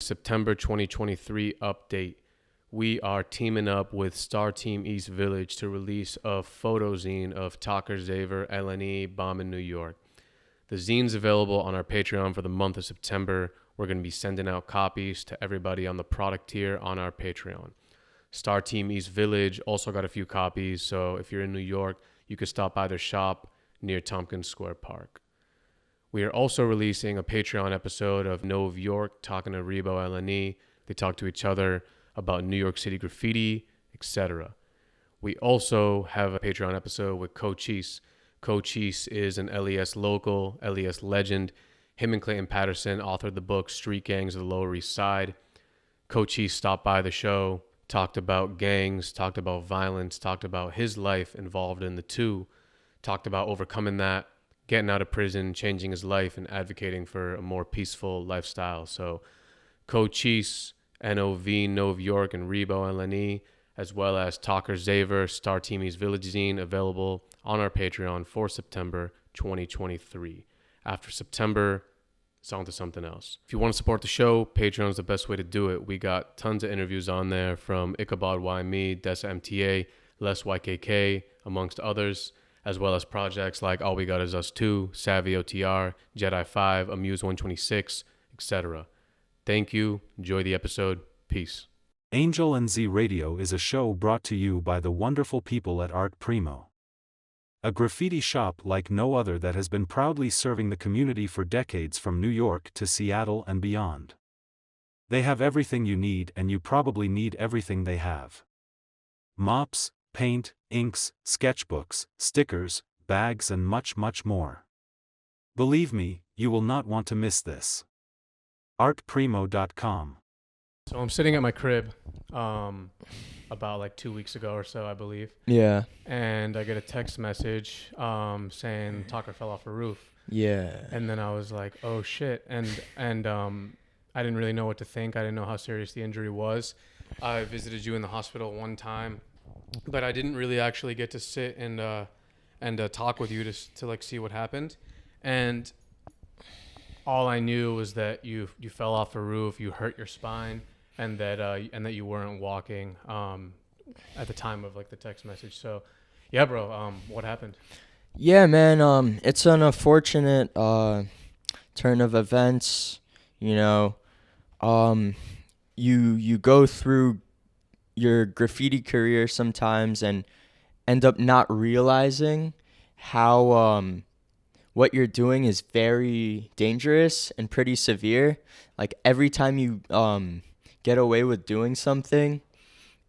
September 2023 update. We are teaming up with Star Team East Village to release a photo zine of TOCER LNE bomb in New York. The zine's available on our Patreon for the month of September. We're going to be sending out copies to everybody on the product tier on our Patreon. Star Team East Village also got a few copies, so if you're in New York, you could stop by their shop near Tompkins Square Park. We are also releasing a Patreon episode of Nove York talking to Rebo LNE. They talk to each other about New York City graffiti, etc. We also have a Patreon episode with Cochise. Cochise is an LES local, LES legend. Him and Clayton Patterson authored the book Street Gangs of the Lower East Side. Cochise stopped by the show, talked about gangs, talked about violence, talked about his life involved in the two, talked about overcoming that, getting out of prison, changing his life, and advocating for a more peaceful lifestyle. So Cochise, NOV, Nove York, and Rebo LNE, as well as Talker Xavier, Star Team East Village Zine, available on our Patreon for September 2023. After September, it's on to something else. If you want to support the show, Patreon is the best way to do it. We got tons of interviews on there from Ichabod Y Me, Dessa MTA, Les YKK, amongst others, as well as projects like All We Got Is Us 2, Savvy OTR, Jedi 5, Amuse 126, etc. Thank you. Enjoy the episode. Peace. Angel and Z Radio is a show brought to you by the wonderful people at Art Primo. A graffiti shop like no other that has been proudly serving the community for decades from New York to Seattle and beyond. They have everything you need, and you probably need everything they have. Mops, paint, inks, sketchbooks, stickers, bags, and much, much more. Believe me, you will not want to miss this. artprimo.com. So I'm sitting at my crib about like 2 weeks ago or so, I believe. Yeah. And I get a text message saying Talker fell off a roof. Yeah. And then I was like, oh shit. And I didn't really know what to think. I didn't know how serious the injury was. I visited you in the hospital one time, but I didn't really actually get to sit and talk with you to like see what happened. And all I knew was that you fell off a roof, you hurt your spine, and that you weren't walking at the time of like the text message. So, yeah, bro, what happened? Yeah, man. It's an unfortunate turn of events. You know, you go through your graffiti career sometimes and end up not realizing how what you're doing is very dangerous and pretty severe. Like every time you get away with doing something,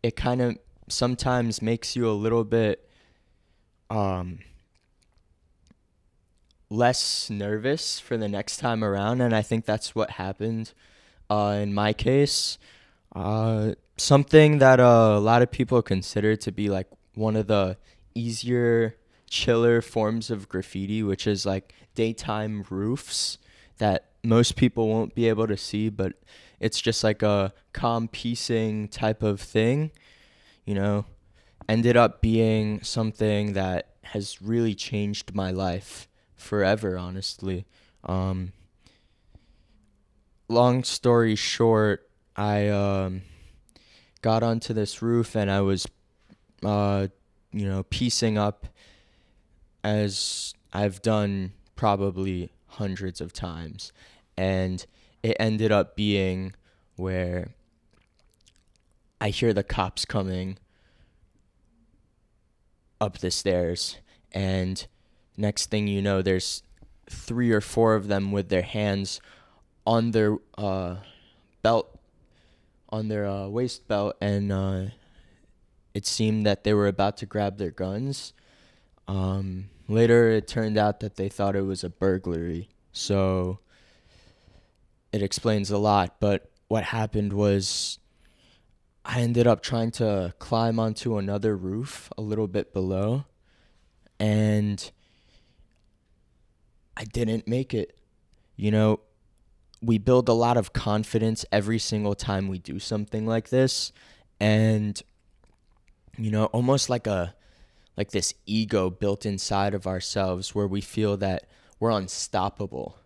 it kind of sometimes makes you a little bit less nervous for the next time around, and I think that's what happened in my case. Something that a lot of people consider to be like one of the easier, chiller forms of graffiti, which is like daytime roofs that most people won't be able to see, but it's just like a calm piecing type of thing, you know, ended up being something that has really changed my life forever, honestly. Long story short, I got onto this roof and I was piecing up, as I've done probably hundreds of times, and it ended up being where I hear the cops coming up the stairs, and next thing you know, there's 3 or 4 of them with their hands on their belt, on their waist belt, and it seemed that they were about to grab their guns. Later, it turned out that they thought it was a burglary, so it explains a lot. But what happened was I ended up trying to climb onto another roof a little bit below, and I didn't make it. You know, we build a lot of confidence every single time we do something like this, and, you know, almost like this ego built inside of ourselves where we feel that we're unstoppable.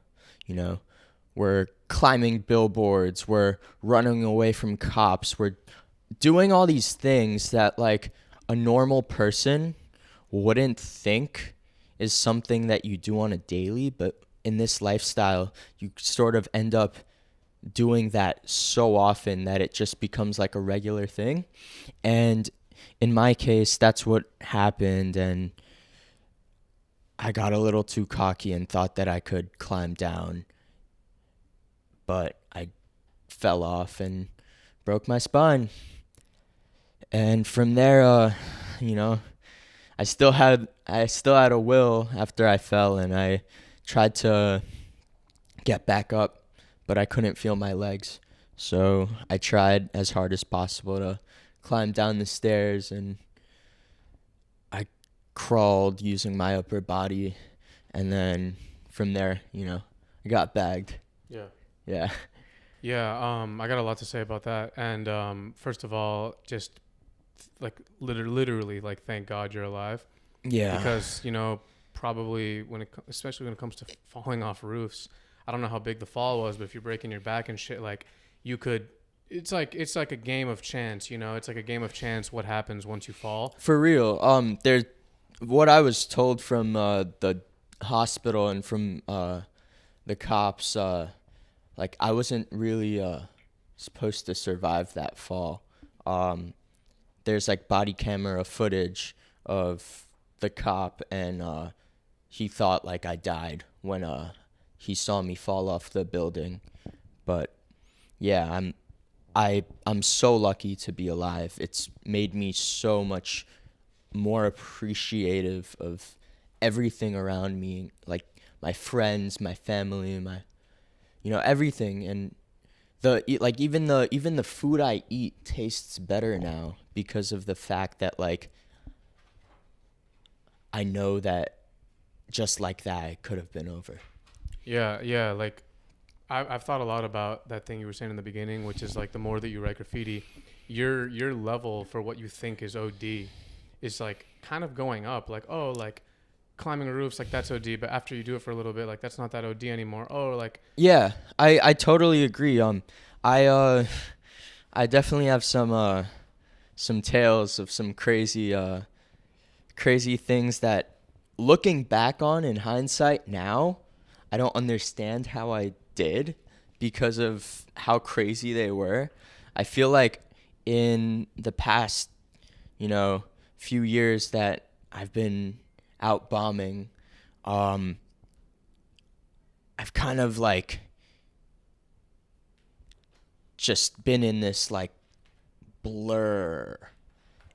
You know, we're climbing billboards, we're running away from cops, we're doing all these things that like a normal person wouldn't think is something that you do on a daily, but in this lifestyle, you sort of end up doing that so often that it just becomes like a regular thing. And in my case, that's what happened, and I got a little too cocky and thought that I could climb down, but I fell off and broke my spine. And from there, you know, I still had a will after I fell, and I tried to get back up, but I couldn't feel my legs. So I tried as hard as possible to climb down the stairs, and I crawled using my upper body, and then from there, you know, I got bagged. Yeah. Yeah. Yeah, I got a lot to say about that. And first of all, just like literally, like, thank God you're alive. Yeah. Because, you know, probably especially when it comes to falling off roofs, I don't know how big the fall was, but if you're breaking your back and shit, like, you could, it's like a game of chance, you know? It's like a game of chance what happens once you fall. For real. What I was told from the hospital and from the cops, like, I wasn't really supposed to survive that fall. There's like body camera footage of the cop, and he thought like I died when he saw me fall off the building. But yeah, I'm so lucky to be alive. It's made me so much more appreciative of everything around me, like my friends, my family, everything. And even the food I eat tastes better now because of the fact that, like, I know that just like that it could have been over. Yeah, like, I've thought a lot about that thing you were saying in the beginning, which is like the more that you write graffiti, your level for what you think is OD is like kind of going up. Like, oh, like climbing roofs, like, that's OD, but after you do it for a little bit, like, that's not that OD anymore. Oh, like, yeah, I totally agree. I definitely have some tales of some crazy things that, looking back on in hindsight now, I don't understand how I did because of how crazy they were. I feel like in the past, few years that I've been out bombing, I've kind of like just been in this like blur.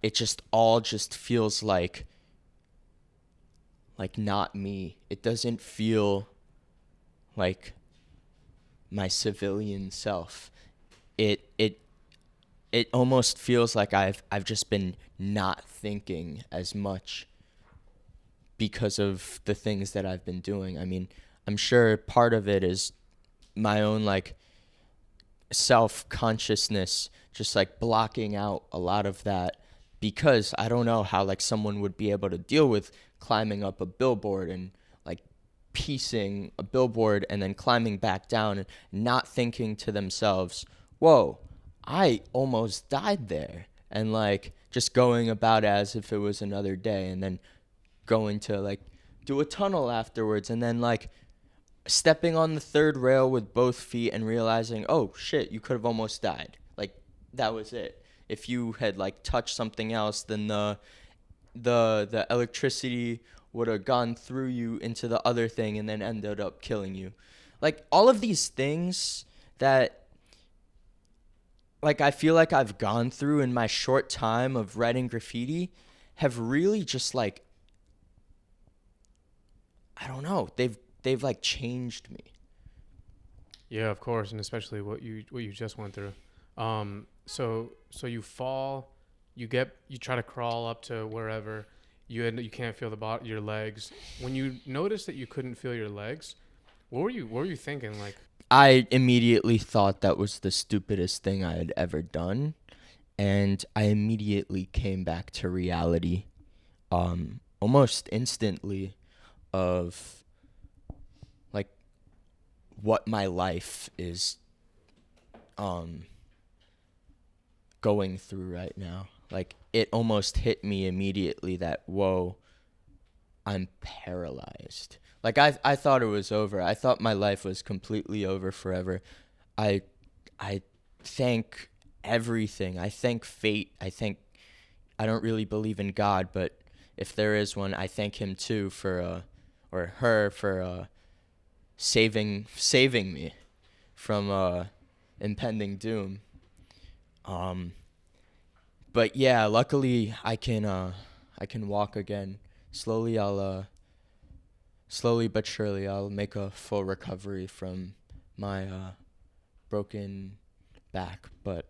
It just all just feels like not me. It doesn't feel like my civilian self. It almost feels like I've just been not thinking as much because of the things that I've been doing. I mean, I'm sure part of it is my own like self-consciousness, just like blocking out a lot of that, because I don't know how like someone would be able to deal with climbing up a billboard and like piecing a billboard and then climbing back down and not thinking to themselves, whoa, I almost died there, and like just going about as if it was another day, and then going to like do a tunnel afterwards, and then like stepping on the third rail with both feet and realizing, oh shit, you could have almost died. Like, that was it. If you had like touched something else, then the electricity would have gone through you into the other thing and then ended up killing you. Like, all of these things that like I feel like I've gone through in my short time of writing graffiti have really just like, I don't know, they've like changed me. yeah, of course, and especially what you just went through. So you fall, you try to crawl up to wherever, you can't feel your legs. When you noticed that you couldn't feel your legs, what were you thinking? Like, I immediately thought that was the stupidest thing I had ever done, and I immediately came back to reality, almost instantly, of like, what my life is going through right now. Like, it almost hit me immediately that, whoa, I'm paralyzed. Like, I thought it was over. I thought my life was completely over forever. I thank everything. I thank fate. I don't really believe in God, but if there is one, I thank him too for or her for saving me from impending doom. But yeah, luckily I can walk again. Slowly but surely I'll make a full recovery from my broken back. But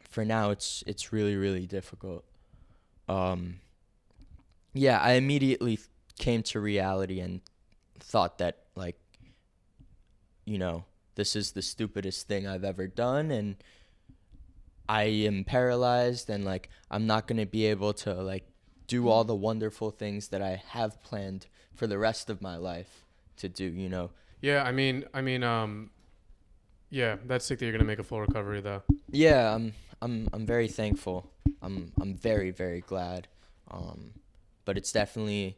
for now it's really, really difficult. Yeah, I immediately came to reality and thought that, like, this is the stupidest thing I've ever done, and I am paralyzed, and like I'm not going to be able to like do all the wonderful things that I have planned for the rest of my life to do, Yeah, yeah, that's sick that you're gonna make a full recovery though. Yeah, I'm very thankful. I'm very, very glad. But it's definitely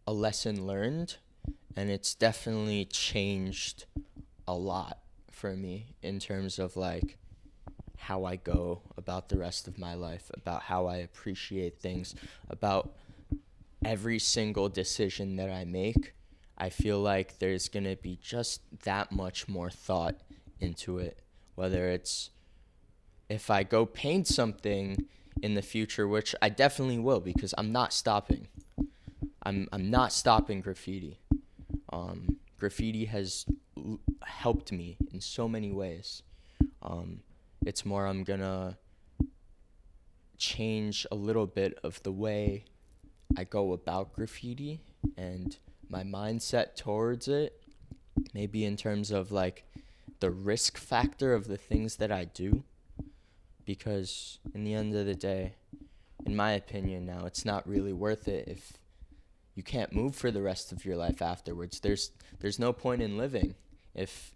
a lesson learned, and it's definitely changed a lot for me in terms of like how I go about the rest of my life, about how I appreciate things, about every single decision that I make. I feel like there's going to be just that much more thought into it, whether it's if I go paint something in the future, which I definitely will, because I'm not stopping. I'm not stopping graffiti. Graffiti has helped me in so many ways. It's more I'm gonna change a little bit of the way I go about graffiti and my mindset towards it, maybe in terms of like the risk factor of the things that I do, because in the end of the day, in my opinion now, it's not really worth it if you can't move for the rest of your life afterwards. There's no point in living if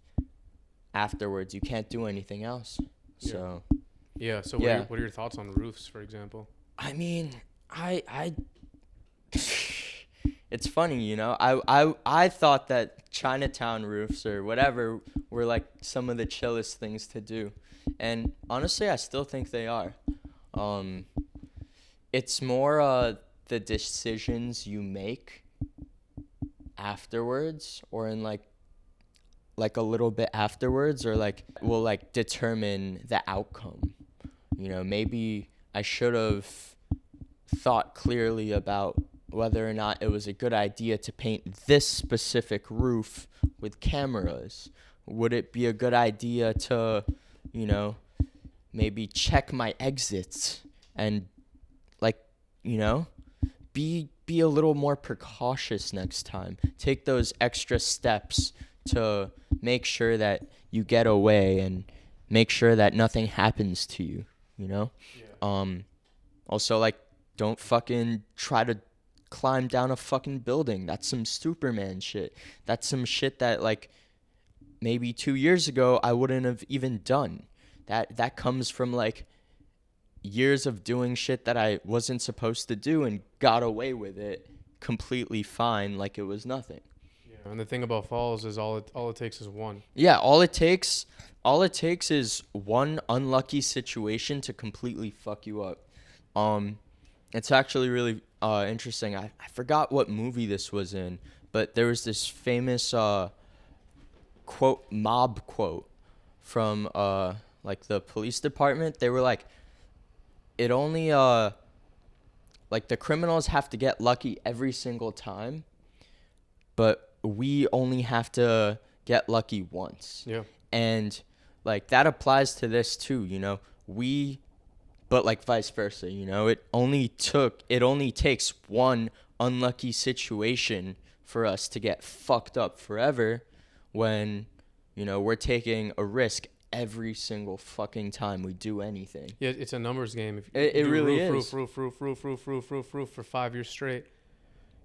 afterwards you can't do anything else. So So Yeah. what are your thoughts on roofs, for example? I mean, I it's funny, I thought that Chinatown roofs or whatever were like some of the chillest things to do. And honestly, I still think they are. It's more the decisions you make afterwards, or in like a little bit afterwards, or like will like determine the outcome. Maybe I should have thought clearly about whether or not it was a good idea to paint this specific roof with cameras. Would it be a good idea to, maybe check my exits and like, be a little more precautious next time. Take those extra steps to make sure that you get away and make sure that nothing happens to you, Yeah. Also, like, don't fucking try to climb down a fucking building. That's some Superman shit. That's some shit that, like, maybe 2 years ago I wouldn't have even done. That comes from, like, years of doing shit that I wasn't supposed to do and got away with it completely fine, like it was nothing. Yeah, and the thing about falls is all it takes is one. Yeah, all it takes is one unlucky situation to completely fuck you up. It's actually really interesting. I forgot what movie this was in, but there was this famous mob quote from like the police department. They were like, it only like the criminals have to get lucky every single time, but we only have to get lucky once. Yeah. And like that applies to this too, but like vice versa, it only takes one unlucky situation for us to get fucked up forever when, we're taking a risk every single fucking time we do anything. Yeah, it's a numbers game. If It you do really roof is. Roof for 5 years straight,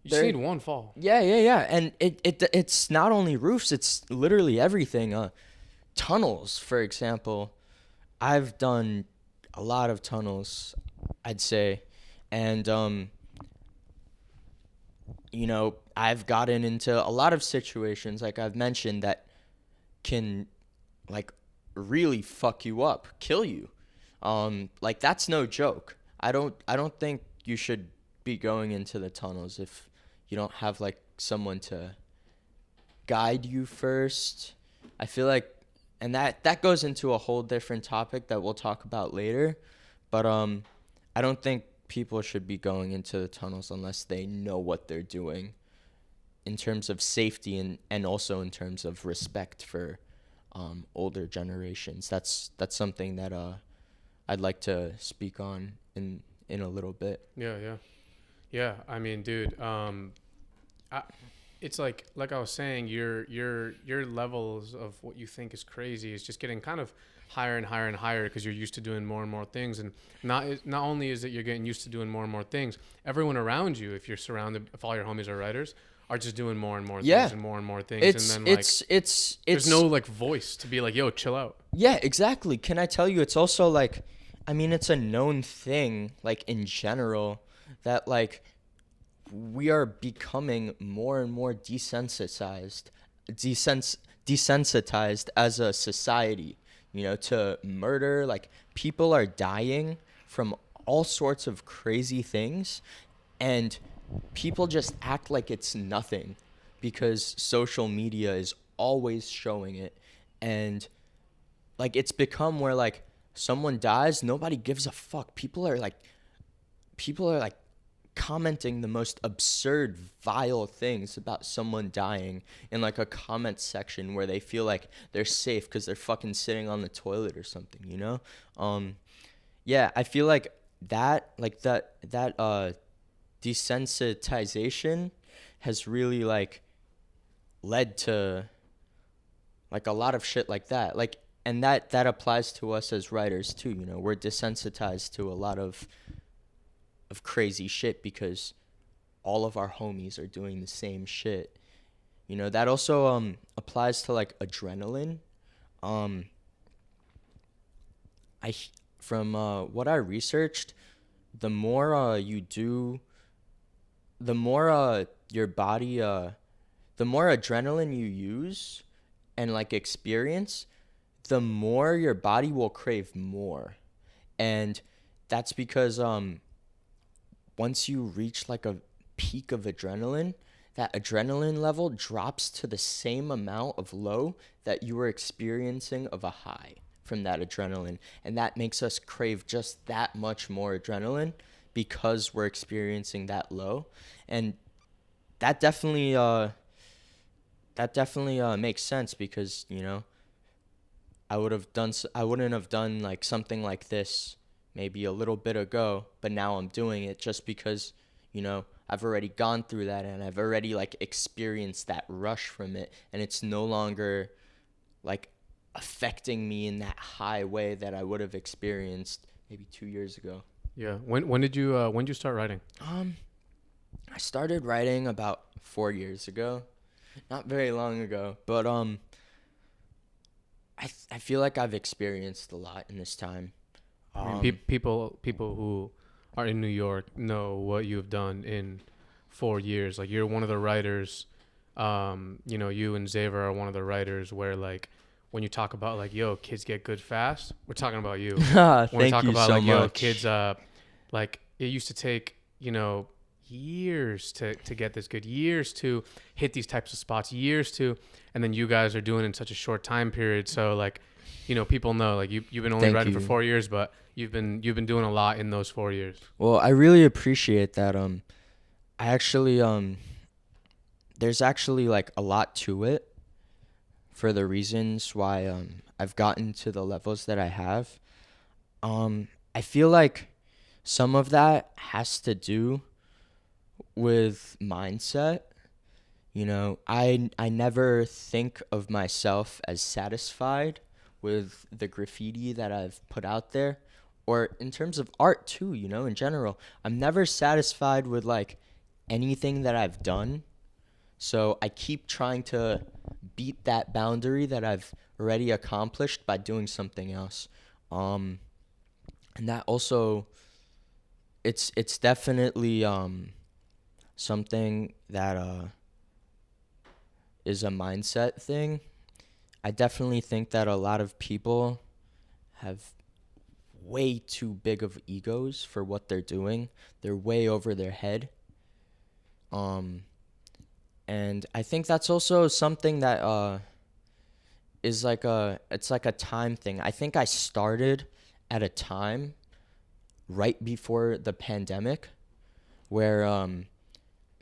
You've seen one fall. Yeah. And it's not only roofs, it's literally everything. Tunnels, for example. I've done a lot of tunnels, I'd say. And, I've gotten into a lot of situations, like I've mentioned, that can, like, really fuck you up, kill you. Like, that's no joke. I don't think you should be going into the tunnels if you don't have, like, someone to guide you first. I feel like, and that goes into a whole different topic that we'll talk about later. But I don't think people should be going into the tunnels unless they know what they're doing in terms of safety and also in terms of respect for older generations. That's something that I'd like to speak on in a little bit. Yeah. I mean, dude, it's like I was saying, your levels of what you think is crazy is just getting kind of higher and higher and higher because you're used to doing more and more things. And not only is it you're getting used to doing more and more things, everyone around you, if you're surrounded, if all your homies are writers, are just doing more and more things and more things. And then there's no like voice to be like, yo, chill out. Yeah, exactly. Can I tell you, it's also like, I mean, it's a known thing, like, in general, that, like, we are becoming more and more desensitized as a society, to murder. Like, people are dying from all sorts of crazy things, and people just act like it's nothing because social media is always showing it. And, like, it's become where, like, someone dies, nobody gives a fuck. People are like commenting the most absurd, vile things about someone dying in, like, a comment section where they feel like they're safe because they're fucking sitting on the toilet or something, Yeah, I feel like that desensitization has really, like, led to, like, a lot of shit like that. Like, and that applies to us as writers too, we're desensitized to a lot of crazy shit because all of our homies are doing the same shit. That also applies to, like, adrenaline. From what I researched, the more you do, the more your body, the more adrenaline you use and, like, experience, the more your body will crave more. And that's because once you reach, like, a peak of adrenaline, that adrenaline level drops to the same amount of low that you were experiencing of a high from that adrenaline. And that makes us crave just that much more adrenaline because we're experiencing that low. And that definitely makes sense because, I wouldn't have done, like, something like this maybe a little bit ago, but now I'm doing it just because, I've already gone through that and I've already, like, experienced that rush from it, and it's no longer, like, affecting me in that high way that I would have experienced maybe 2 years ago. Yeah. When did you start writing? I started writing about 4 years ago. Not very long ago, but I feel like I've experienced a lot in this time. I mean, people who are in New York know what you've done in 4 years. Like, you're one of the writers. You and Xavier are one of the writers where, like, when you talk about, like, yo, kids get good fast, we're talking about you. When we talk about, like, yo, kids, like, it used to take, years to get this good, years to hit these types of spots, and then you guys are doing it in such a short time period. So, like, people know, like, you've been only writing for 4 years, but you've been doing a lot in those 4 years. Well, I really appreciate that. I actually there's actually, like, a lot to it for the reasons why I've gotten to the levels that I have. I feel like some of that has to do with mindset. I never think of myself as satisfied with the graffiti that I've put out there, or in terms of art too, in general. I'm never satisfied with, like, anything that I've done. So I keep trying to beat that boundary that I've already accomplished by doing something else. And that also, it's definitely something that is a mindset thing. I definitely think that a lot of people have way too big of egos for what they're doing. They're way over their head. And I think that's also something that is it's like a time thing. I think I started at a time right before the pandemic where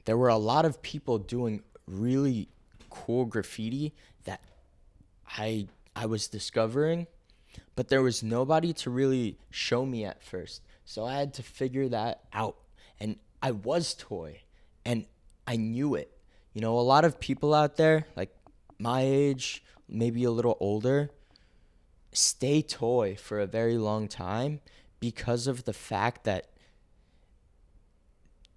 there were a lot of people doing really cool graffiti that I was discovering, but there was nobody to really show me at first. So I had to figure that out. And I was toy, and I knew it. You know, a lot of people out there, like my age, maybe a little older, stay toy for a very long time because of the fact that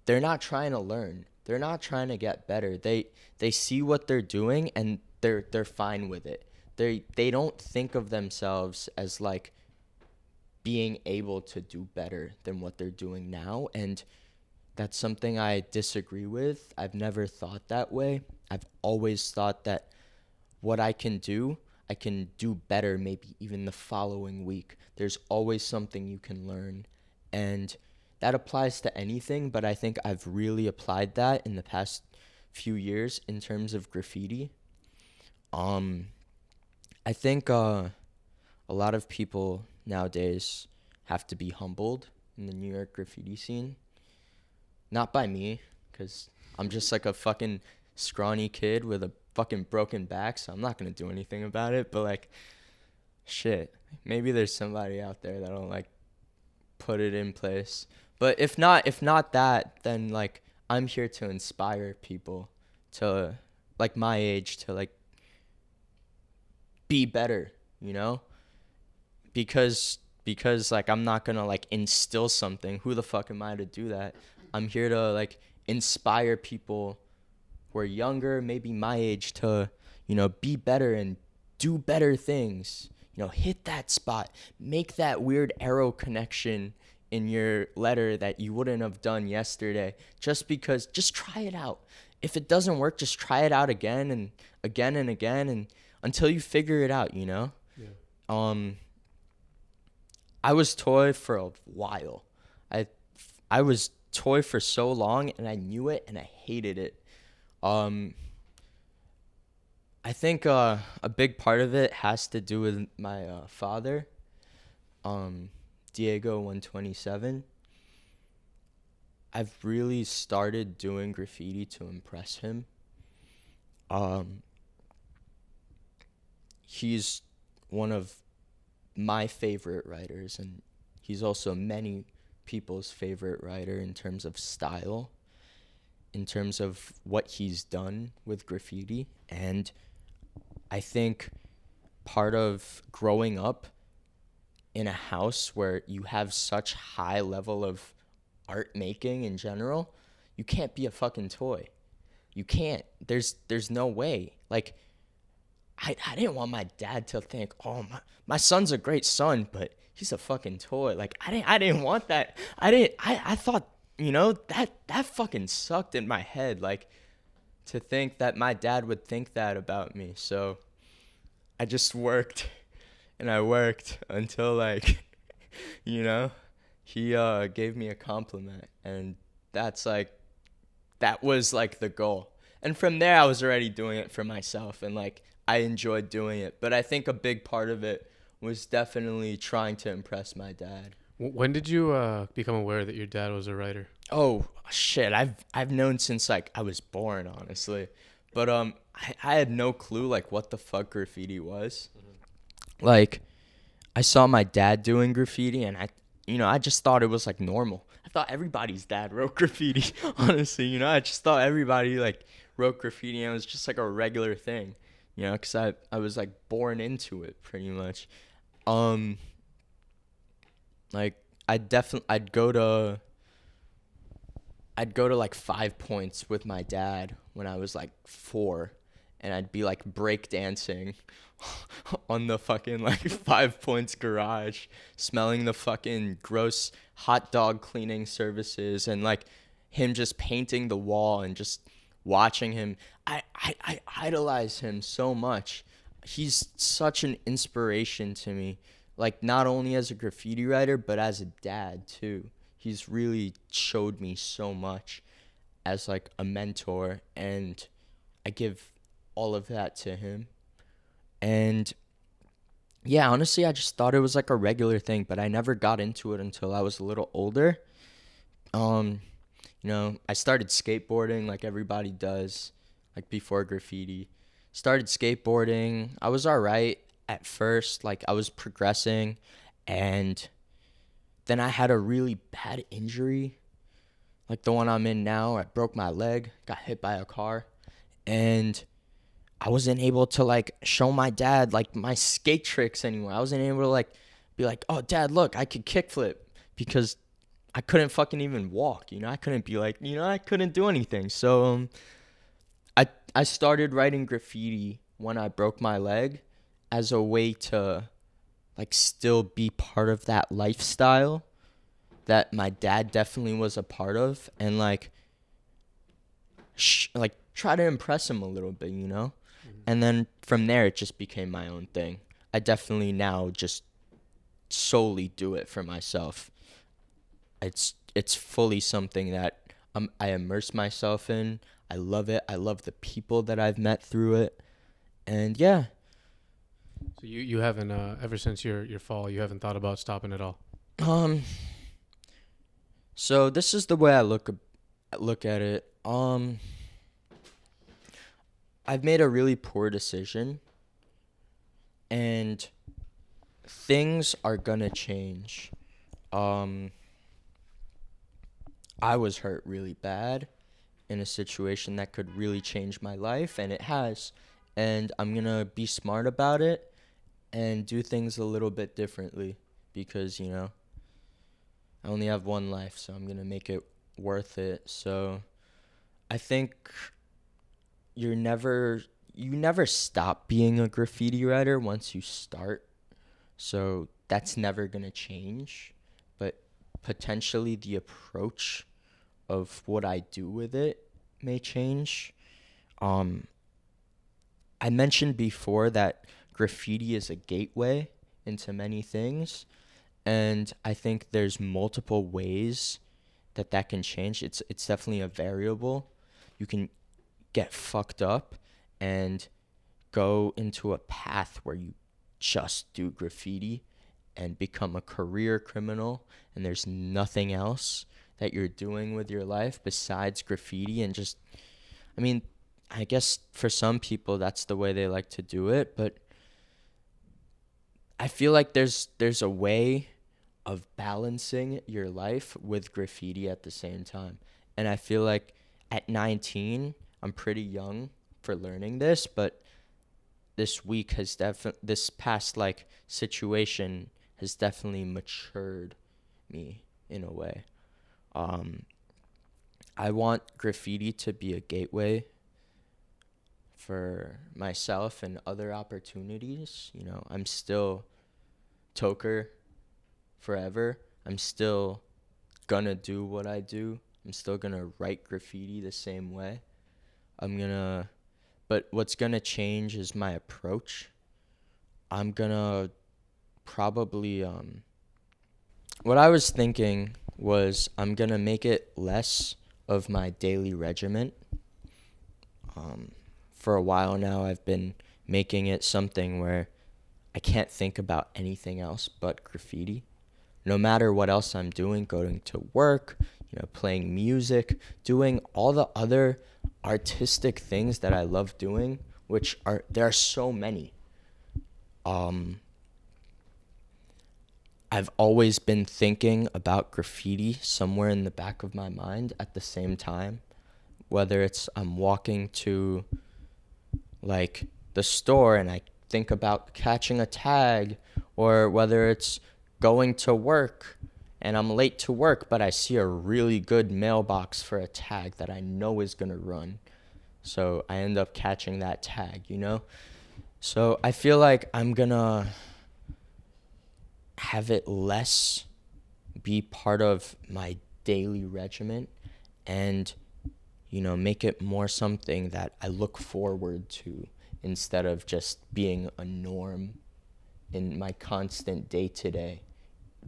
they're not trying to learn. They're not trying to get better. They see what they're doing and they're fine with it. They don't think of themselves as like being able to do better than what they're doing now, and that's something I disagree with. I've never thought that way. I've always thought that what I can do better maybe even the following week. There's always something you can learn, and that applies to anything, but I think I've really applied that in the past few years in terms of graffiti. I think a lot of people nowadays have to be humbled in the New York graffiti scene. Not by me, because I'm just like a fucking scrawny kid with a fucking broken back, so I'm not going to do anything about it. But, like, shit, maybe there's somebody out there that'll, like, put it in place. But if not that, then, like, I'm here to inspire people to, like, my age to, like, be better, you know? Because like I'm not gonna like instill something. Who the fuck am I to do that? I'm here to like inspire people who are younger, maybe my age, to, you know, be better and do better things. You know, hit that spot, make that weird arrow connection in your letter that you wouldn't have done yesterday. Just try it out. If it doesn't work, just try it out again and again and again, and until you figure it out, you know? Yeah. I was toy for a while. I was toy for so long, and I knew it, and I hated it. I think a big part of it has to do with my father, Diego 127. I've really started doing graffiti to impress him. He's one of my favorite writers, and he's also many people's favorite writer in terms of style, in terms of what he's done with graffiti. And I think part of growing up in a house where you have such high level of art making in general, you can't be a fucking toy. You can't. There's no way. Like, I didn't want my dad to think, oh, my son's a great son, but he's a fucking toy. Like, I didn't want that. I thought, you know, that fucking sucked in my head, like, to think that my dad would think that about me. So I just worked, and I worked until, like, you know, he gave me a compliment, and that was, like, the goal. And from there, I was already doing it for myself, and, like, I enjoyed doing it. But I think a big part of it was definitely trying to impress my dad. When did you become aware that your dad was a writer? Oh, shit. I've known since, like, I was born, honestly. But I had no clue, like, what the fuck graffiti was. Mm-hmm. Like, I saw my dad doing graffiti, and I just thought it was, like, normal. I thought everybody's dad wrote graffiti, honestly. You know, I just thought everybody, like, wrote graffiti, and it was just, like, a regular thing. You know, because I was, like, born into it, pretty much. Like, I'd I'd go to like 5 Points with my dad when I was like 4, and I'd be like break dancing on the fucking like 5 Points garage, smelling the fucking gross hot dog cleaning services, and like him just painting the wall and just watching him. I idolize him so much. He's such an inspiration to me, like not only as a graffiti writer but as a dad too. He's really showed me so much as like a mentor, and I give all of that to him. And yeah, honestly, I just thought it was like a regular thing, but I never got into it until I was a little older. Um, I started skateboarding like everybody does, like before graffiti. Started skateboarding. I was all right at first, like I was progressing, and then I had a really bad injury, like the one I'm in now. I broke my leg, got hit by a car, and I wasn't able to like show my dad like my skate tricks anymore. I wasn't able to like be like, "Oh, dad, look, I could kickflip," because I couldn't fucking even walk. I couldn't be like, I couldn't do anything. So I started writing graffiti when I broke my leg as a way to like still be part of that lifestyle that my dad definitely was a part of, and like like try to impress him a little bit. And then from there it just became my own thing. I definitely now just solely do it for myself. It's fully something that I immerse myself in. I love it. I love the people that I've met through it. And yeah. So you haven't ever since your fall, you haven't thought about stopping at all? So this is the way I look at it. I've made a really poor decision, and things are gonna change. I was hurt really bad in a situation that could really change my life, and it has. And I'm gonna be smart about it and do things a little bit differently, because I only have one life, so I'm gonna make it worth it. So I think you never stop being a graffiti writer once you start. So that's never gonna change, but potentially the approach of what I do with it may change. I mentioned before that graffiti is a gateway into many things, and I think there's multiple ways that can change. It's definitely a variable. You can get fucked up and go into a path where you just do graffiti and become a career criminal, and there's nothing else that you're doing with your life besides graffiti. And just, I guess for some people that's the way they like to do it, but I feel like there's a way of balancing your life with graffiti at the same time. And I feel like at 19, I'm pretty young for learning this, but this past like situation has definitely matured me in a way. I want graffiti to be a gateway for myself and other opportunities. I'm still TOCER forever. I'm still gonna do what I do. I'm still gonna write graffiti the same way. But what's gonna change is my approach. I'm gonna probably, what I was thinking was I'm gonna make it less of my daily regiment. For a while now, I've been making it something where I can't think about anything else but graffiti. No matter what else I'm doing, going to work, playing music, doing all the other artistic things that I love doing, there are so many. I've always been thinking about graffiti somewhere in the back of my mind at the same time, whether it's I'm walking to like the store and I think about catching a tag, or whether it's going to work and I'm late to work, but I see a really good mailbox for a tag that I know is going to run. So I end up catching that tag, you know? So I feel like I'm going to have it less be part of my daily regimen and, you know, make it more something that I look forward to instead of just being a norm in my constant day-to-day.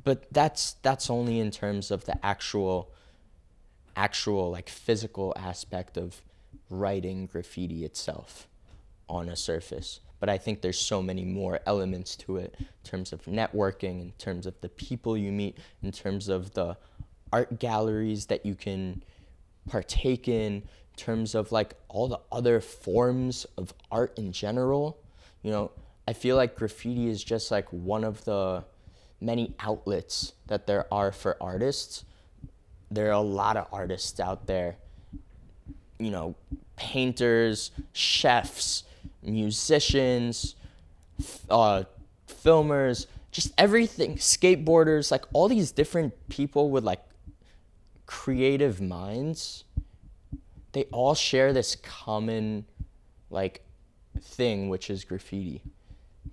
But that's only in terms of the actual like physical aspect of writing graffiti itself on a surface. But I think there's so many more elements to it in terms of networking, in terms of the people you meet, in terms of the art galleries that you can partake in terms of like all the other forms of art in general. You know, I feel like graffiti is just like one of the many outlets that there are for artists. There are a lot of artists out there, you know, painters, chefs, musicians, filmers, just everything, skateboarders, like all these different people with like creative minds. They all share this common like thing, which is graffiti,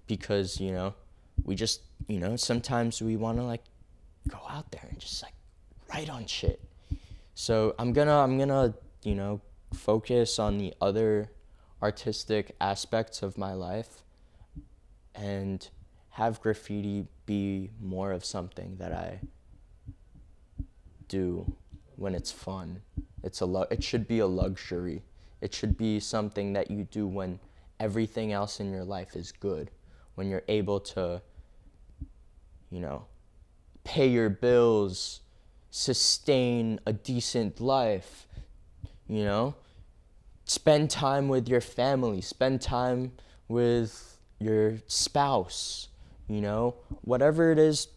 because, you know, we just, you know, sometimes we want to like go out there and just like write on shit. So I'm gonna, you know, focus on the other artistic aspects of my life and have graffiti be more of something that I do when it's fun. It should be a luxury. It should be something that you do when everything else in your life is good, when you're able to, you know, pay your bills, sustain a decent life, you know, spend time with your family, spend time with your spouse, you know, whatever it is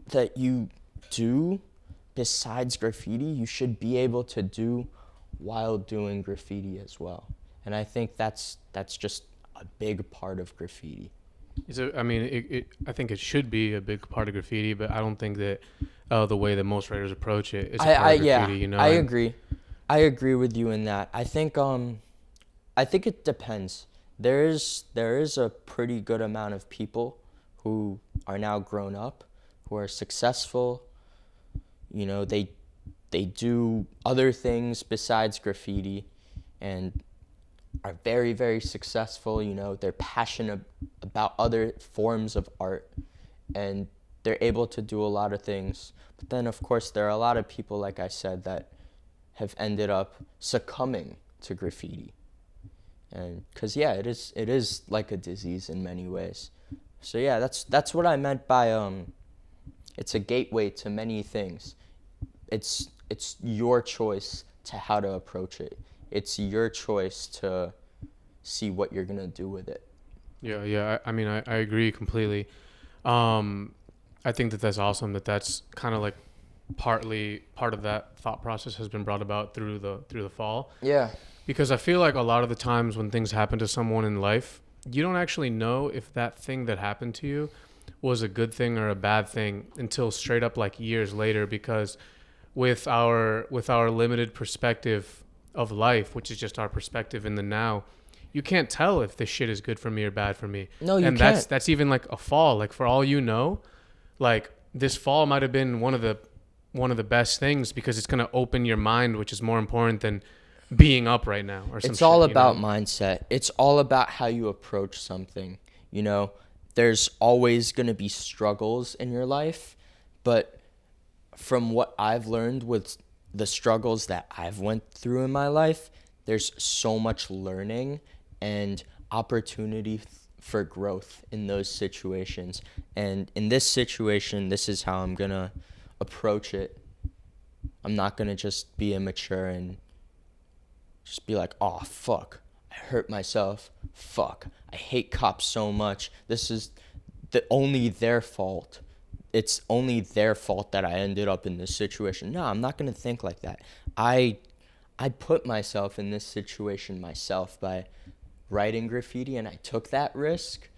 that you do besides graffiti, you should be able to do while doing graffiti as well. And I think that's just a big part of graffiti. I think it should be a big part of graffiti, but I don't think that the way that most writers approach it is a part of graffiti. You know, I agree. I agree with you in that. I think it depends. There is a pretty good amount of people who are now grown up, who are successful. You know, they do other things besides graffiti and are very, very successful. You know, they're passionate about other forms of art and they're able to do a lot of things. But then, of course, there are a lot of people, like I said, that have ended up succumbing to graffiti. And because, yeah, it is like a disease in many ways. So, yeah, that's what I meant by it's a gateway to many things. It's your choice to how to approach it. It's your choice to see what you're gonna do with it. Yeah. I agree completely. I think that's awesome. That's kind of like partly part of that thought process has been brought about through the fall. Yeah. Because I feel like a lot of the times when things happen to someone in life, you don't actually know if that thing that happened to you was a good thing or a bad thing until straight up like years later, because with our limited perspective of life, which is just our perspective in the now, you can't tell if this shit is good for me or bad for me. No, you can't. And that's even like a fall. Like for all you know, like this fall might have been one of the best things because it's gonna open your mind, which is more important than being up right now or something. It's all about mindset. It's all about how you approach something. You know, there's always gonna be struggles in your life, but from what I've learned with the struggles that I've went through in my life, there's so much learning and opportunity for growth in those situations. And in this situation, this is how I'm gonna approach it. I'm not gonna just be immature and just be like, oh, fuck, I hurt myself. Fuck, I hate cops so much. This is only their fault. It's only their fault that I ended up in this situation. No, I'm not going to think like that. I put myself in this situation myself by writing graffiti, and I took that risk,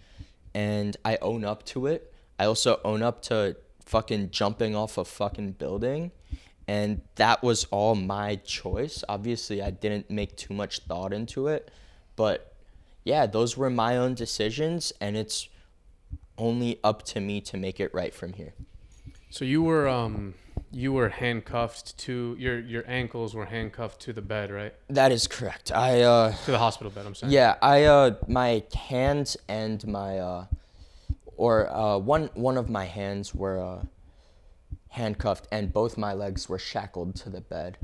and I own up to it. I also own up to fucking jumping off a fucking building. And that was all my choice. Obviously, I didn't make too much thought into it. But yeah, those were my own decisions, and it's only up to me to make it right from here. So you were handcuffed to your ankles were handcuffed to the bed, right? That is correct. To the hospital bed, I'm saying. Yeah, my hands and my one of my hands were handcuffed, and both my legs were shackled to the bed,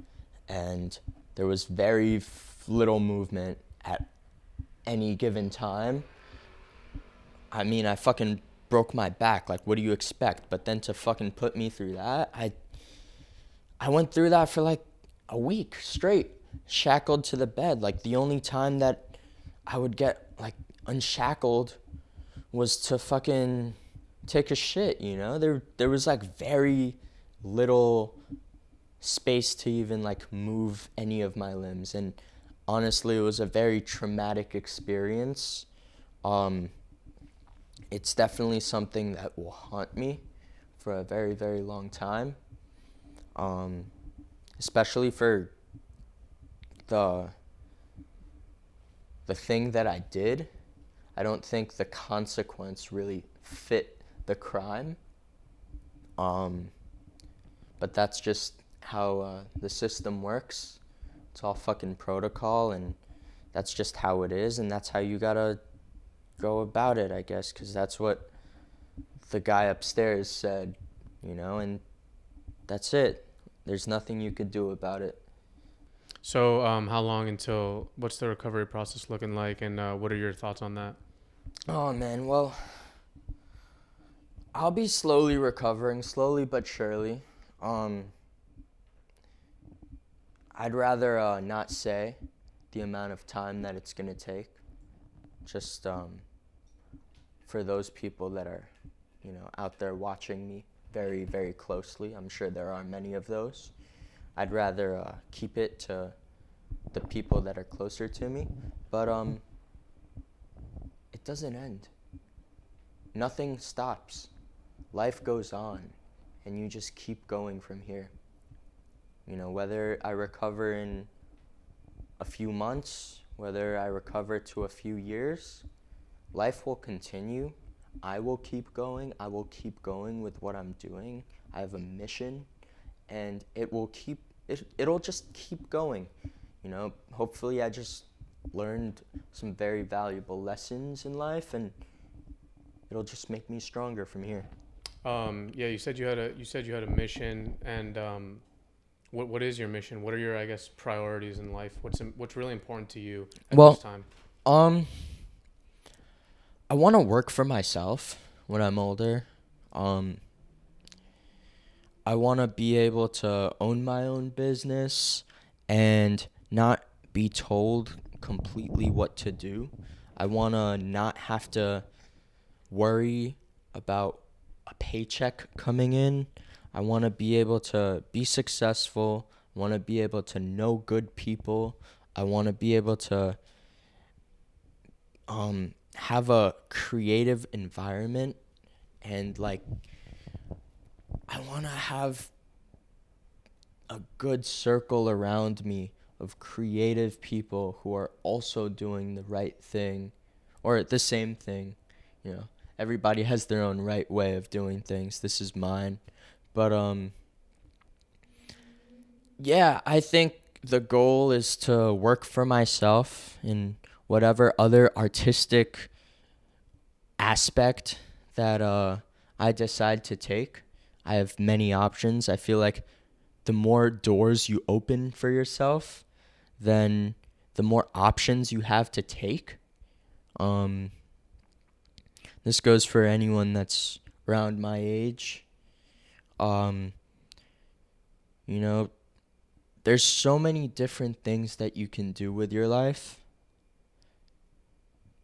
and there was very little movement at any given time. I mean, I fucking broke my back. Like, what do you expect? But then to fucking put me through that, I went through that for like a week straight, shackled to the bed. Like, the only time that I would get like unshackled was to fucking take a shit, you know? There was like very little space to even like move any of my limbs, and honestly, it was a very traumatic experience. It's definitely something that will haunt me for a very, very long time. Especially for the thing that I did. I don't think the consequence really fit the crime. But that's just how the system works. It's all fucking protocol, and that's just how it is, and that's how you gotta go about it, I guess, because that's what the guy upstairs said, you know, and that's it. There's nothing you could do about it. So how long until, what's the recovery process looking like, and what are your thoughts on that? Oh, man, well, I'll be slowly recovering, slowly but surely. I'd rather not say the amount of time that it's going to take, just for those people that are, you know, out there watching me very, very closely. I'm sure there are many of those. I'd rather keep it to the people that are closer to me, but it doesn't end. Nothing stops. Life goes on, and you just keep going from here. You know, whether I recover in a few months, whether I recover to a few years, life will continue. I will keep going. I will keep going with what I'm doing. I have a mission, and it'll just keep going. You know, hopefully I just learned some very valuable lessons in life, and it'll just make me stronger from here. Yeah, you said you had a mission, and what is your mission? What are your, I guess, priorities in life? What's really important to you at this time? I want to work for myself when I'm older. I want to be able to own my own business and not be told completely what to do. I want to not have to worry about a paycheck coming in. I want to be able to be successful. I want to be able to know good people. I want to be able to have a creative environment, and like I want to have a good circle around me of creative people who are also doing the right thing or the same thing. You know, everybody has their own right way of doing things. This is mine. But yeah, I think the goal is to work for myself in whatever other artistic aspect that I decide to take. I have many options. I feel like the more doors you open for yourself, then the more options you have to take. This goes for anyone that's around my age. You know, there's so many different things that you can do with your life,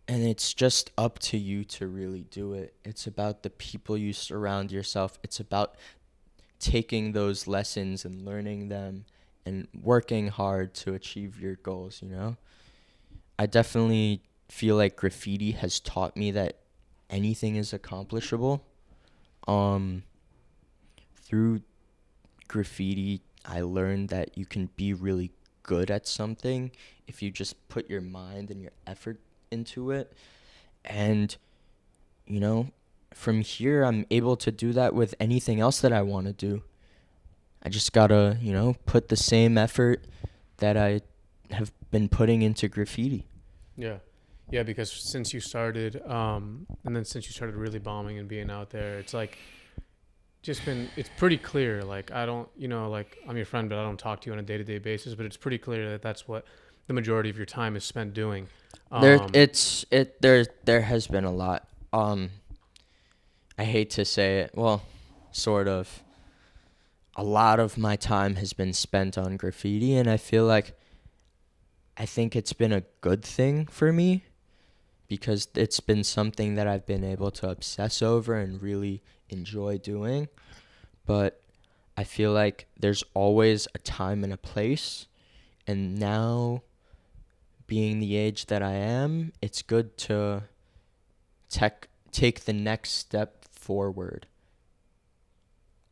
and it's just up to you to really do it. It's about the people you surround yourself. It's about taking those lessons and learning them and working hard to achieve your goals, you know? I definitely feel like graffiti has taught me that anything is accomplishable. through graffiti, I learned that you can be really good at something if you just put your mind and your effort into it. And, you know, from here, I'm able to do that with anything else that I want to do. I just gotta, put the same effort that I have been putting into graffiti. Yeah. Yeah, because since you started, and then since you started really bombing and being out there, it's like it's pretty clear. Like, I don't, like, I'm your friend, but I don't talk to you on a day-to-day basis, but it's pretty clear that that's what the majority of your time is spent doing. There has been a lot. I hate to say it. Well, sort of. A lot of my time has been spent on graffiti, and I think it's been a good thing for me because it's been something that I've been able to obsess over and really enjoy doing. But I feel like there's always a time and a place, and now, being the age that I am, it's good to take the next step forward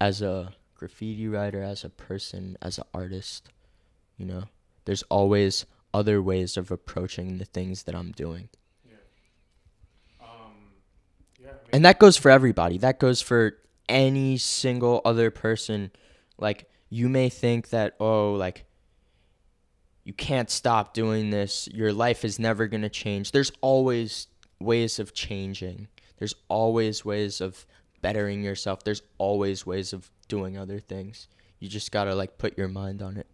as a graffiti writer, as a person, as an artist. There's always other ways of approaching the things that I'm doing. And that goes for everybody. That goes for any single other person. Like, you may think that, you can't stop doing this. Your life is never going to change. There's always ways of changing. There's always ways of bettering yourself. There's always ways of doing other things. You just got to, put your mind on it.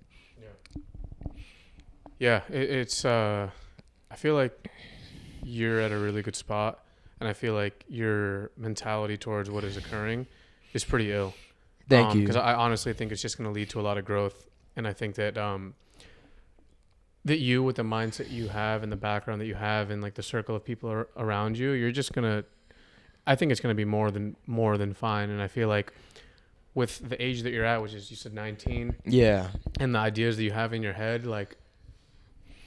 Yeah, it's I feel like you're at a really good spot, and I feel like your mentality towards what is occurring is pretty ill. Thank you. Because I honestly think it's just going to lead to a lot of growth, and I think that that you, with the mindset you have and the background that you have and the circle of people around you, you're just gonna. I think it's gonna be more than fine, and I feel like with the age that you're at, which is you said 19, Yeah. and the ideas that you have in your head, I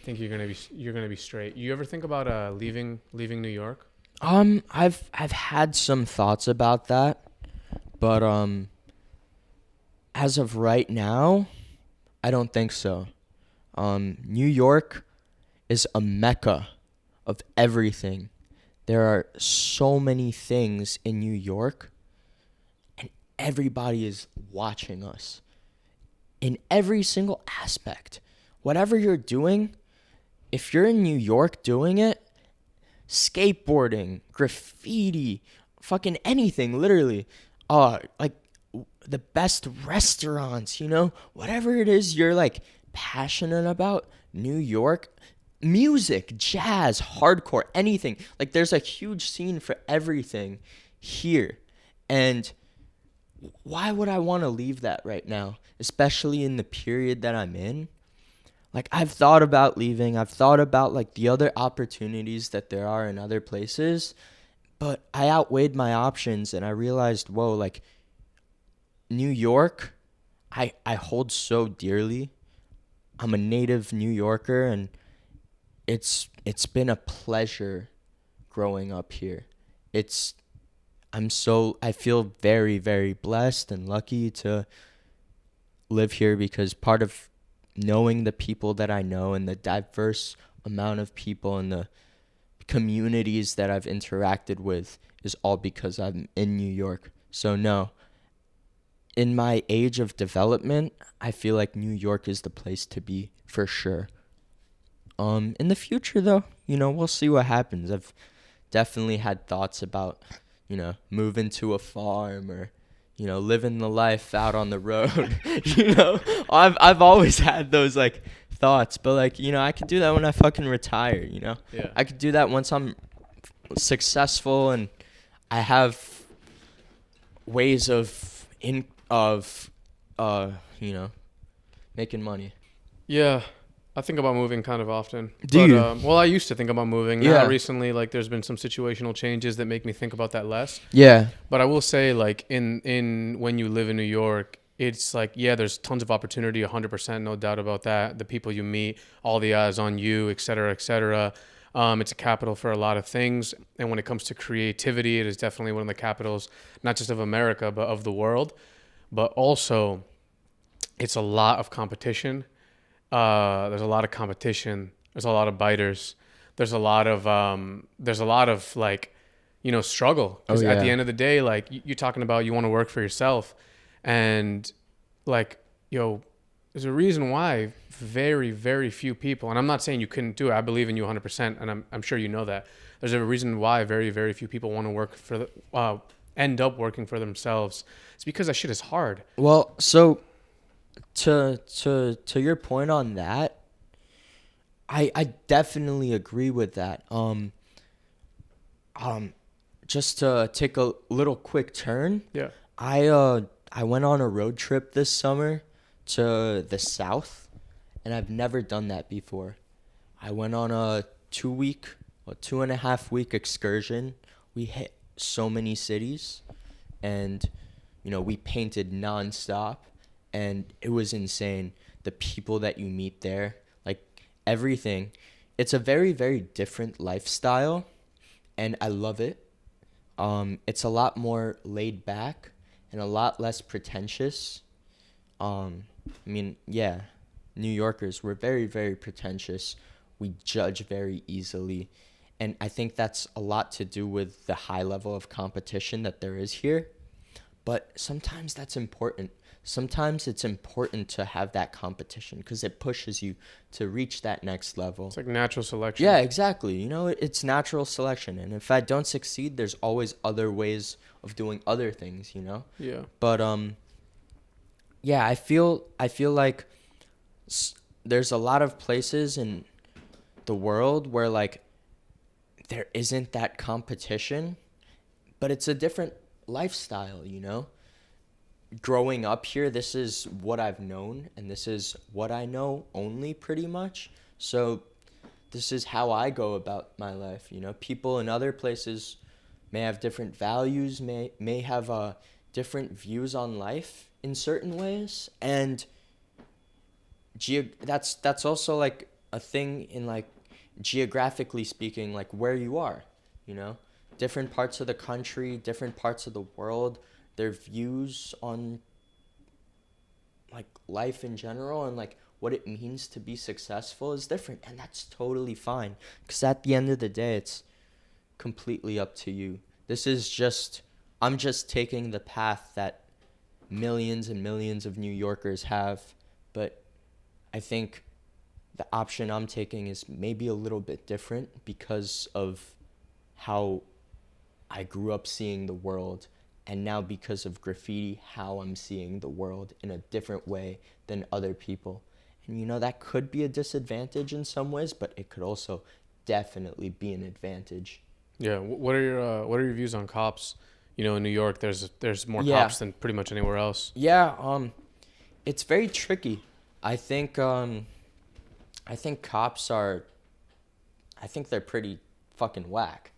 think you're gonna be straight. You ever think about leaving New York? I've had some thoughts about that, but as of right now, I don't think so. New York is a mecca of everything. There are so many things in New York, and everybody is watching us in every single aspect. Whatever you're doing, if you're in New York doing it, skateboarding, graffiti, fucking anything, literally, the best restaurants, whatever it is you're passionate about, New York, music, jazz, hardcore, anything. There's a huge scene for everything here. And why would I want to leave that right now, especially in the period that I'm in? I've thought about leaving. I've thought about the other opportunities that there are in other places, but I outweighed my options and I realized, whoa, New York, I hold so dearly. I'm a native New Yorker, and it's been a pleasure growing up here. I feel very, very blessed and lucky to live here because part of knowing the people that I know and the diverse amount of people and the communities that I've interacted with is all because I'm in New York. So no, in my age of development, I feel like New York is the place to be for sure. In the future though, we'll see what happens. I've definitely had thoughts about, moving to a farm or, living the life out on the road. I've always had those thoughts, but I could do that when I fucking retire, Yeah. I could do that once I'm successful and I have ways of making money. Yeah, I think about moving kind of often. Do you? Well, I used to think about moving. Yeah. Now recently, there's been some situational changes that make me think about that less. Yeah. But I will say, in when you live in New York, it's there's tons of opportunity, 100%, no doubt about that. The people you meet, all the eyes on you, et cetera, et cetera. It's a capital for a lot of things. And when it comes to creativity, it is definitely one of the capitals, not just of America, but of the world. but also it's a lot of competition. There's a lot of competition. There's a lot of biters. There's a lot of like, struggle. Because at the end of the day, like you're talking about, you want to work for yourself, and like, there's a reason why very, very few people, and I'm not saying you couldn't do it. I believe in you 100%, and I'm sure you know that. There's a reason why very, very few people want to work for end up working for themselves. It's because that shit is hard. Well, so to your point on that, I definitely agree with that. Just to take a little quick turn. Yeah. I went on a road trip this summer to the south, and I've never done that before. I went on a 2.5 week excursion. We hit so many cities, and we painted nonstop, and it was insane. The people that you meet there, like everything. It's a very, very different lifestyle, and I love it. It's a lot more laid back and a lot less pretentious. New Yorkers, we're very, very pretentious. We judge very easily. And I think that's a lot to do with the high level of competition that there is here. But sometimes that's important. Sometimes it's important to have that competition because it pushes you to reach that next level. It's like natural selection. Yeah, exactly. It's natural selection. And if I don't succeed, there's always other ways of doing other things, Yeah. But I feel like there's a lot of places in the world where like there isn't that competition, but it's a different lifestyle, Growing up here, this is what I've known, and this is what I know only pretty much. So this is how I go about my life, People in other places may have different values, may have different views on life in certain ways, and that's also like a thing in like geographically speaking, like where you are, different parts of the country, different parts of the world, their views on like life in general and like what it means to be successful is different, and that's totally fine, because at the end of the day, it's completely up to you. I'm just taking the path that millions and millions of New Yorkers have, but I think the option I'm taking is maybe a little bit different because of how I grew up seeing the world, and now because of graffiti, how I'm seeing the world in a different way than other people. And that could be a disadvantage in some ways, but it could also definitely be an advantage. Yeah. What are your views on cops? In New York, there's more cops than pretty much anywhere else. Yeah. It's very tricky. I think cops they're pretty fucking whack.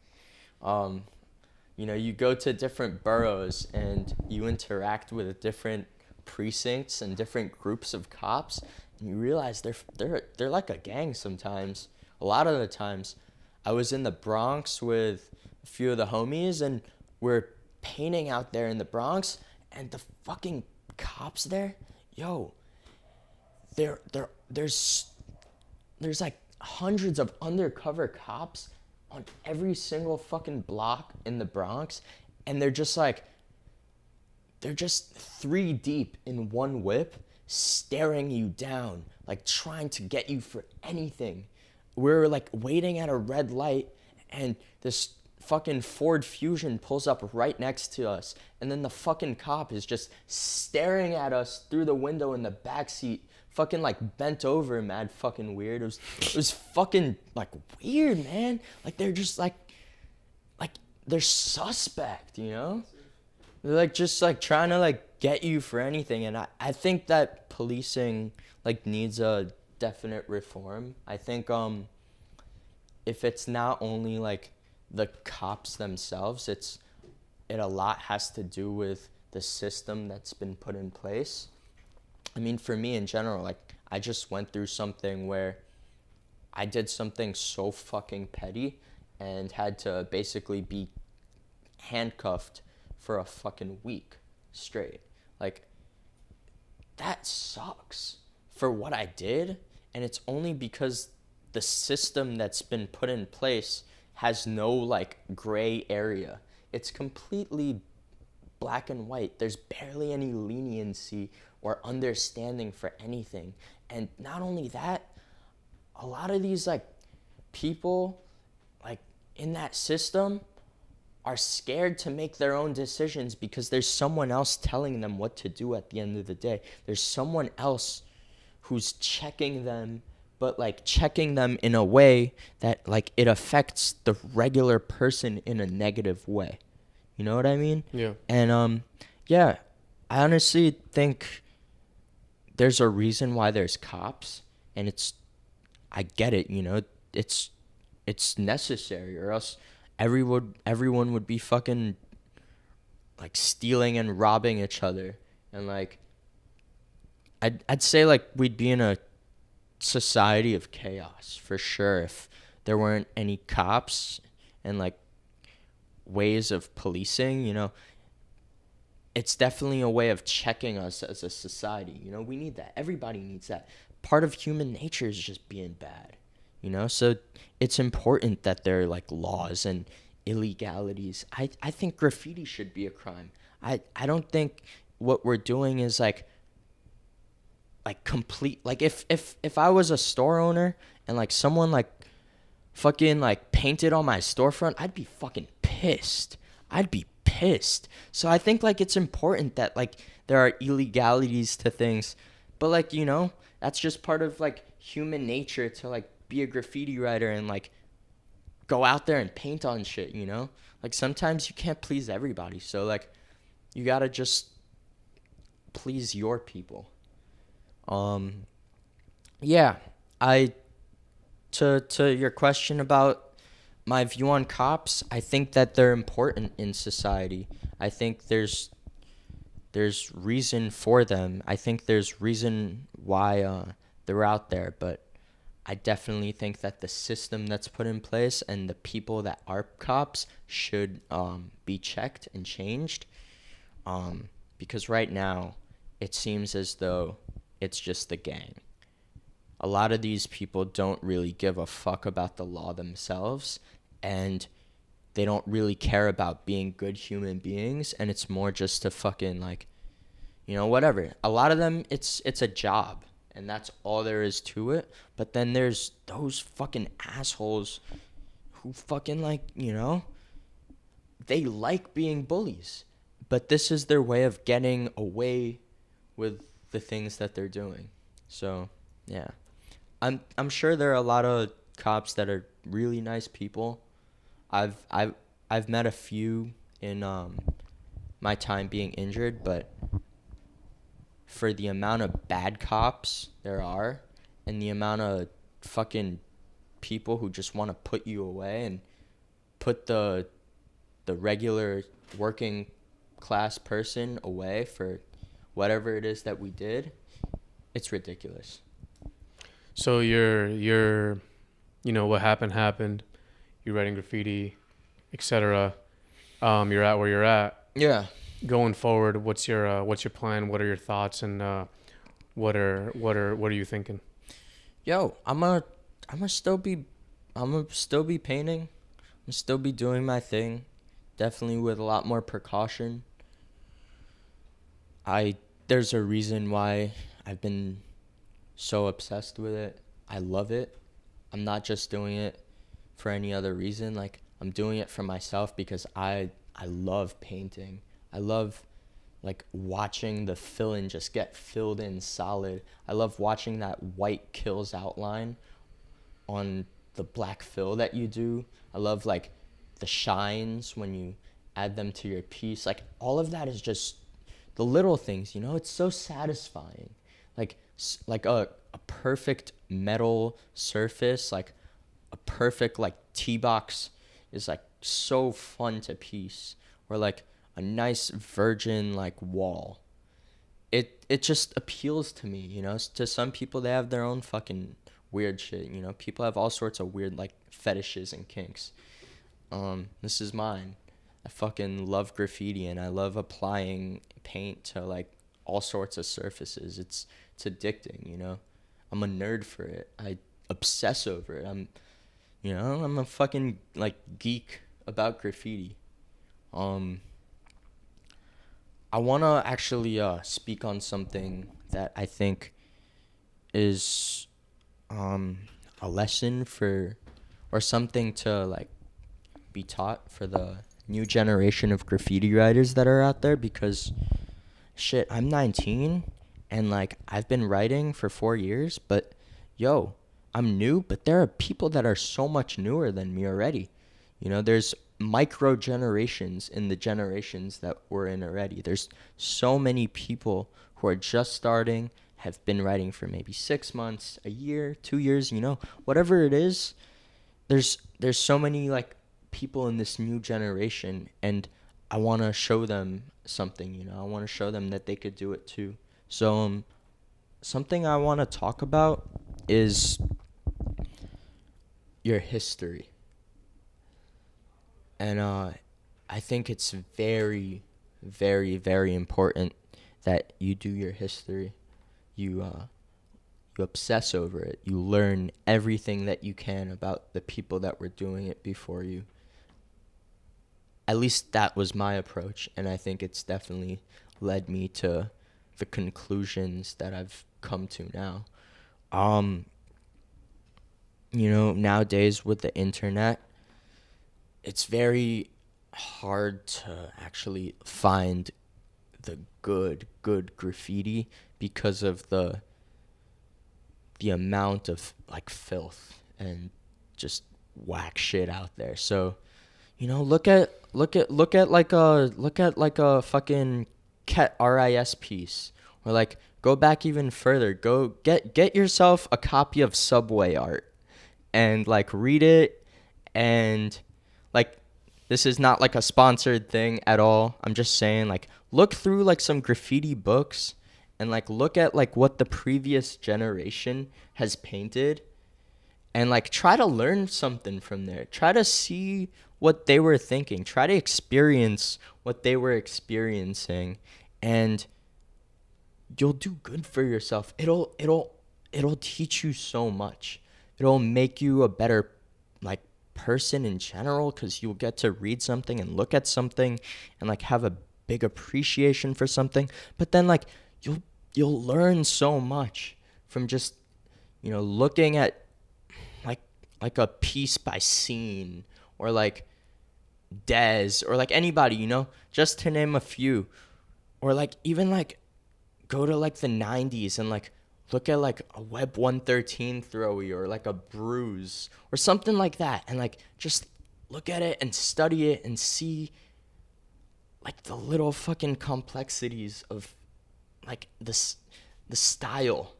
You go to different boroughs and you interact with different precincts and different groups of cops, and you realize they're like a gang sometimes. A lot of the times, I was in the Bronx with a few of the homies, and we're painting out there in the Bronx, and the fucking cops there, there's like hundreds of undercover cops on every single fucking block in the Bronx, and they're just 3 deep in one whip, staring you down, like trying to get you for anything. We're like waiting at a red light, and this fucking Ford Fusion pulls up right next to us, and then the fucking cop is just staring at us through the window in the backseat, fucking like bent over, mad fucking weird. It was fucking like weird, man. Like they're just like they're suspect, They're like just like trying to like get you for anything, and I think that policing like needs a definite reform. I think if it's not only like the cops themselves, it a lot has to do with the system that's been put in place. I mean, for me in general, like I just went through something where I did something so fucking petty and had to basically be handcuffed for a fucking week straight. Like that sucks for what I did. And it's only because the system that's been put in place has no like gray area. It's completely black and white. There's barely any leniency or understanding for anything. And not only that, a lot of these like people like in that system are scared to make their own decisions because there's someone else telling them what to do at the end of the day. There's someone else who's checking them, but like checking them in a way that like it affects the regular person in a negative way. You know what I mean? Yeah. And yeah, I honestly think there's a reason why there's cops, and I get it, you know, it's necessary, or else everyone would be fucking like stealing and robbing each other, and like I'd say like we'd be in a society of chaos for sure if there weren't any cops and like ways of policing, you know. It's definitely a way of checking us as a society, you know. We need that. Everybody needs that. Part of human nature is just being bad, you know. So it's important that there are like laws and illegalities. I think graffiti should be a crime. I don't think what we're doing is like complete, like if I was a store owner and like someone like fucking like painted on my storefront, I'd be fucking pissed. I'd be pissed. So I think like it's important that like there are illegalities to things, but like, you know, that's just part of like human nature to like be a graffiti writer and like go out there and paint on shit, you know. Like sometimes you can't please everybody, so like you gotta just please your people. Yeah, to your question about my view on cops, I think that they're important in society. I think there's reason for them. I think there's reason why they're out there, but I definitely think that the system that's put in place and the people that are cops should be checked and changed. Because right now it seems as though it's just the gang. A lot of these people don't really give a fuck about the law themselves, and they don't really care about being good human beings, and it's more just to fucking like, you know, whatever. A lot of them, it's a job, and that's all there is to it. But then there's those fucking assholes who fucking like, you know, they like being bullies, but this is their way of getting away with the things that they're doing. So yeah, I'm sure there are a lot of cops that are really nice people. I've met a few in my time being injured, but for the amount of bad cops there are and the amount of fucking people who just want to put you away and put the regular working class person away for whatever it is that we did, it's ridiculous. So you're you know, what happened. You're writing graffiti, etc. You're at where you're at. Yeah. Going forward, what's your plan? What are your thoughts, and what are you thinking? Yo, I'm gonna still be painting. I'm gonna still be doing my thing, definitely with a lot more precaution. There's a reason why I've been so obsessed with it. I love it. I'm not just doing it for any other reason. Like, I'm doing it for myself because I love painting. I love like watching the fill-in just get filled in solid. I love watching that white kills outline on the black fill that you do. I love like the shines when you add them to your piece. Like, all of that is just the little things, you know. It's so satisfying. Like a perfect metal surface, like a perfect like T-box is like so fun to piece, or like a nice virgin like wall. It just appeals to me, you know. To some people, they have their own fucking weird shit, you know. People have all sorts of weird like fetishes and kinks. This is mine. I fucking love graffiti, and I love applying paint to like all sorts of surfaces. It's addicting, you know. I'm a nerd for it. I obsess over it. I'm a fucking like geek about graffiti. I want to actually speak on something that I think is a lesson for, or something to like be taught for the new generation of graffiti writers that are out there, because shit, I'm 19 and like I've been writing for 4 years, but yo, I'm new, but there are people that are so much newer than me already. You know, there's micro generations in the generations that we're in already. There's so many people who are just starting, have been writing for maybe 6 months, a year, 2 years, you know, whatever it is. There's so many like people in this new generation, and I want to show them something, you know. I want to show them that they could do it too. So something I want to talk about is your history. And I think it's very, very, very important that you do your history. You obsess over it. You learn everything that you can about the people that were doing it before you. At least that was my approach, and I think it's definitely led me to the conclusions that I've come to now. You know, nowadays with the internet, it's very hard to actually find the good graffiti because of the amount of like filth and just whack shit out there. So, you know, look at like a fucking Ket RIS piece, or like go back even further. Go get yourself a copy of Subway Art and like read it. And like, this is not like a sponsored thing at all. I'm just saying, like, look through like some graffiti books and like look at like what the previous generation has painted, and like try to learn something from there. Try to see what they were thinking. Try to experience what they were experiencing, and you'll do good for yourself. It'll teach you so much. It'll make you a better like person in general, because you'll get to read something and look at something and like have a big appreciation for something. But then like you'll learn so much from just, you know, looking at like a piece by Scene, or like Dez, or like anybody, you know, just to name a few. Or like even like go to like the 90s and like look at like a Ep.113 throwy, or like a Bruise or something like that, and like just look at it and study it and see like the little fucking complexities of like the style,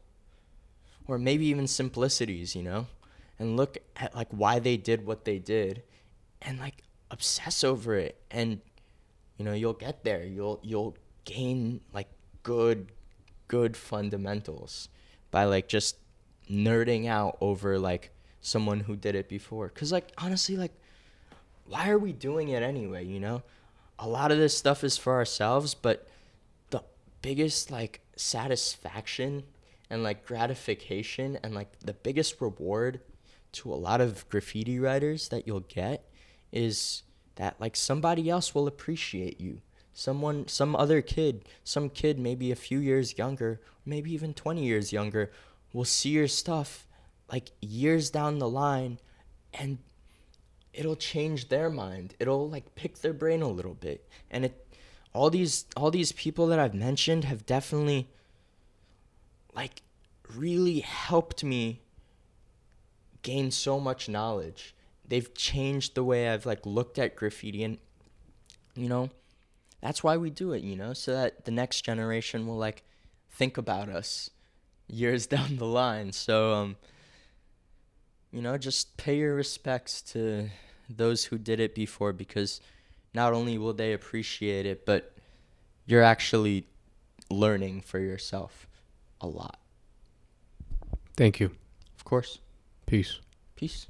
or maybe even simplicities, you know, and look at like why they did what they did, and like obsess over it. And you know, you'll get there. You'll gain like good fundamentals by like just nerding out over like someone who did it before. Because like honestly, like, why are we doing it anyway, you know? A lot of this stuff is for ourselves, but the biggest like satisfaction and like gratification and like the biggest reward to a lot of graffiti writers that you'll get is that like somebody else will appreciate you. Some other kid, some kid maybe a few years younger, maybe even 20 years younger, will see your stuff like years down the line, and it'll change their mind. It'll like pick their brain a little bit. And all these people that I've mentioned have definitely like really helped me gain so much knowledge. They've changed the way I've like looked at graffiti, and you know, that's why we do it, you know, so that the next generation will like think about us years down the line. So you know, just pay your respects to those who did it before, because not only will they appreciate it, but you're actually learning for yourself a lot. Thank you. Of course. Peace. Peace.